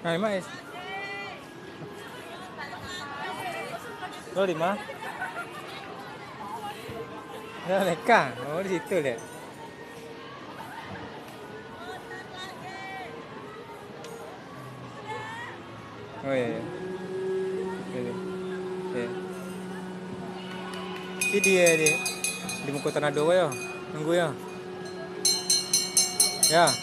Nah, mais. Lo di mana? Ya, Neka. Oh, di situ deh. Oh iya, iya. Iya, iya. Ini dia di muka tanah doa ya. Nunggu ya. Ya.